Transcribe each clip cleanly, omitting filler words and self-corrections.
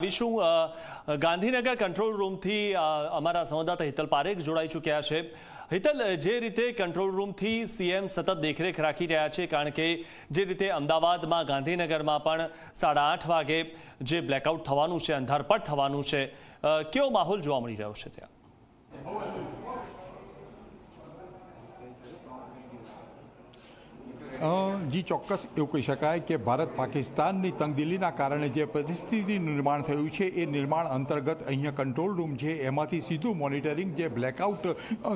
આવીશું। ગાંધીનગર કંટ્રોલ રૂમથી અમારા સંવાદદાતા હિતલ પારેખ જોડાઈ ચૂક્યા છે। હિતલ, જે રીતે કંટ્રોલ રૂમથી સીએમ સતત દેખરેખ રાખી રહ્યા છે, કારણ કે જે રીતે અમદાવાદમાં ગાંધીનગરમાં પણ 8:30 વાગે જે બ્લેકઆઉટ થવાનું છે, અંધારપટ થવાનું છે, કેવો માહોલ જોવા મળી રહ્યો છે ત્યાં? જી ચોક્કસ એવું કહી શકાય કે ભારત પાકિસ્તાનની તંગદિલીના કારણે જે પરિસ્થિતિ નિર્માણ થયું છે એ નિર્માણ અંતર્ગત અહીંયા કંટ્રોલ રૂમ છે એમાંથી સીધું મોનિટરિંગ જે બ્લેકઆઉટ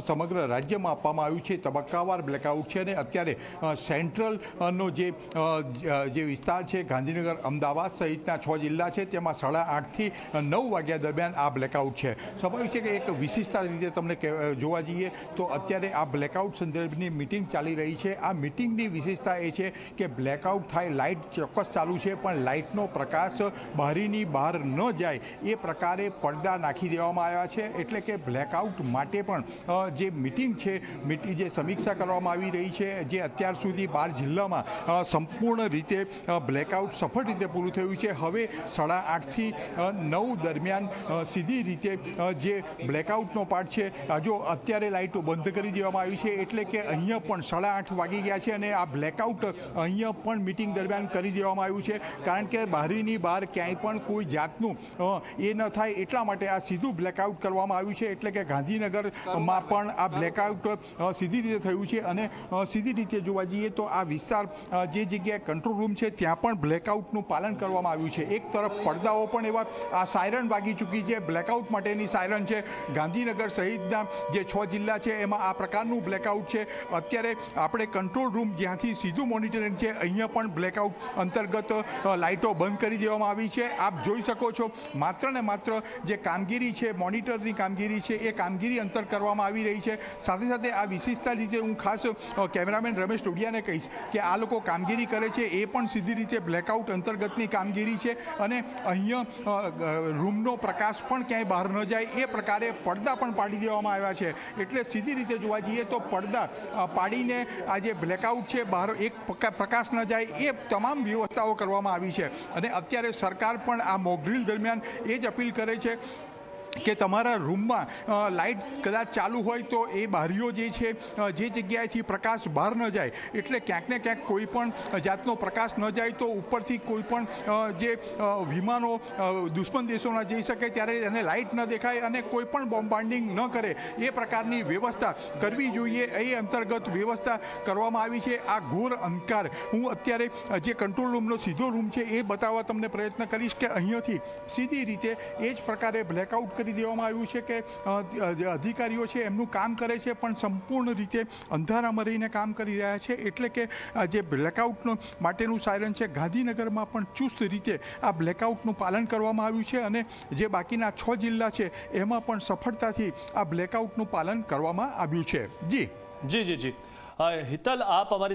સમગ્ર રાજ્યમાં આપવામાં આવ્યું છે, તબક્કાવાર બ્લેકઆઉટ છે। અને અત્યારે સેન્ટ્રલનો જે વિસ્તાર છે, ગાંધીનગર, અમદાવાદ સહિતના 6 જિલ્લા છે, તેમાં 8:30 થી 9 વાગ્યા દરમિયાન આ બ્લેકઆઉટ છે। સ્વાભાવિક છે કે એક વિશિષ્ટતા રીતે તમને જોવા જઈએ તો અત્યારે આ બ્લેકઆઉટ સંદર્ભની મિટિંગ ચાલી રહી છે। આ મિટિંગની વિશેષતા એ છે કે બ્લેકઆઉટ થાય, લાઇટ ચોક્કસ ચાલુ છે, પણ લાઇટનો પ્રકાશ બારીની બહાર ન જાય એ પ્રકારે પડદા નાખી દેવામાં આવ્યા છે। એટલે કે બ્લેકઆઉટ માટે પણ જે મિટિંગ છે, જે સમીક્ષા કરવામાં આવી રહી છે, જે અત્યાર સુધી 12 જિલ્લામાં સંપૂર્ણ રીતે બ્લેકઆઉટ સફળ રીતે પૂરું થયું છે। હવે 8:30 થી 9 દરમિયાન સીધી રીતે જે બ્લેકઆઉટનો પાર્ટ છે, જો અત્યારે લાઇટો બંધ કરી દેવામાં આવી છે, એટલે કે અહીંયા પણ 8:30 વાગી ગયા છે અને આ બ્લેકઆઉટ અહીંયા પણ મિટિંગ દરમિયાન કરી દેવામાં આવ્યું છે, કારણ કે બારીની બહાર ક્યાંય પણ કોઈ જાતનું એ ન થાય એટલા માટે આ સીધું બ્લેકઆઉટ કરવામાં આવ્યું છે। એટલે કે ગાંધીનગરમાં પણ આ બ્લેકઆઉટ સીધી રીતે થયું છે અને સીધી રીતે જોવા જઈએ તો આ વિસ્તાર જે જગ્યાએ કંટ્રોલ રૂમ છે ત્યાં પણ બ્લેકઆઉટનું પાલન કરવામાં આવ્યું છે। એક તરફ પડદાઓ પણ એવા આ સાયરન વાગી ચૂકી છે, બ્લેકઆઉટ માટેની સાયરન છે। ગાંધીનગર સહિતના જે 6 જિલ્લા છે એમાં આ પ્રકારનું બ્લેકઆઉટ છે। અત્યારે આપણે કંટ્રોલ રૂમ જ્યાંથી સીધું મોનિટરિંગ છે, અહીંયા પણ બ્લેકઆઉટ અંતર્ગત લાઇટો બંધ કરી દેવામાં આવી છે। આપ જોઈ શકો છો, માત્ર ને માત્ર જે કામગીરી છે, મોનિટરની કામગીરી છે, એ કામગીરી અંતર કરવામાં આવી રહી છે। સાથે સાથે આ વિશેષતા રીતે હું ખાસ કેમેરામેન રમેશ ટોડિયાને કહીશ કે આ લોકો કામગીરી કરે છે એ પણ સીધી રીતે બ્લેકઆઉટ અંતર્ગતની કામગીરી છે અને અહીંયા રૂમનો પ્રકાશ પણ ક્યાંય બહાર ન જાય એ પ્રકારે પડદા પણ પાડી દેવામાં આવ્યા છે। એટલે સીધી રીતે જોવા જઈએ તો પડદા પાડીને આ જે બ્લેકઆઉટ છે, બહાર એક પ્રકાશ ન જાય એ તમામ વ્યવસ્થાઓ કરવામાં આવી છે। અને અત્યારે સરકાર પણ આ મોક ડ્રીલ દરમિયાન એ જ અપીલ કરે છે કે તમારા રૂમમાં લાઇટ કદાચ ચાલુ હોય તો એ બારીઓ જે છે, જે જગ્યાએથી પ્રકાશ બહાર ન જાય, એટલે ક્યાંક ને ક્યાંક કોઈ પણ જાતનો પ્રકાશ ન જાય તો ઉપરથી કોઈ પણ જે વિમાનો દુશ્મન દેશોના જઈ શકે ત્યારે એને લાઇટ ન દેખાય અને કોઈ પણ બોમ્બાર્ડિંગ ન કરે એ પ્રકારની વ્યવસ્થા કરવી જોઈએ। એ અંતર્ગત વ્યવસ્થા કરવામાં આવી છે। આ ઘોર અંધકાર, હું અત્યારે જે કંટ્રોલ રૂમનો સીધો રૂમ છે એ બતાવવા તમને પ્રયત્ન કરીશ કે અહીંયાથી સીધી રીતે એ જ પ્રકારે બ્લેકઆઉટ કરી દેવામાં આવ્યું છે કે અધિકારીઓ છે એમનું કામ કરે છે પણ સંપૂર્ણ રીતે અંધારામાં રહીને કામ કરી રહ્યા છે। એટલે કે જે બ્લેકઆઉટ માટેનું સાયરન છે, ગાંધીનગરમાં પણ ચુસ્ત રીતે આ બ્લેકઆઉટનું પાલન કરવામાં આવ્યું છે અને જે બાકીના 6 જિલ્લા છે એમાં પણ સફળતાથી આ બ્લેકઆઉટનું પાલન કરવામાં આવ્યું છે। જી જી જી જી હિતલ, આપ અમારી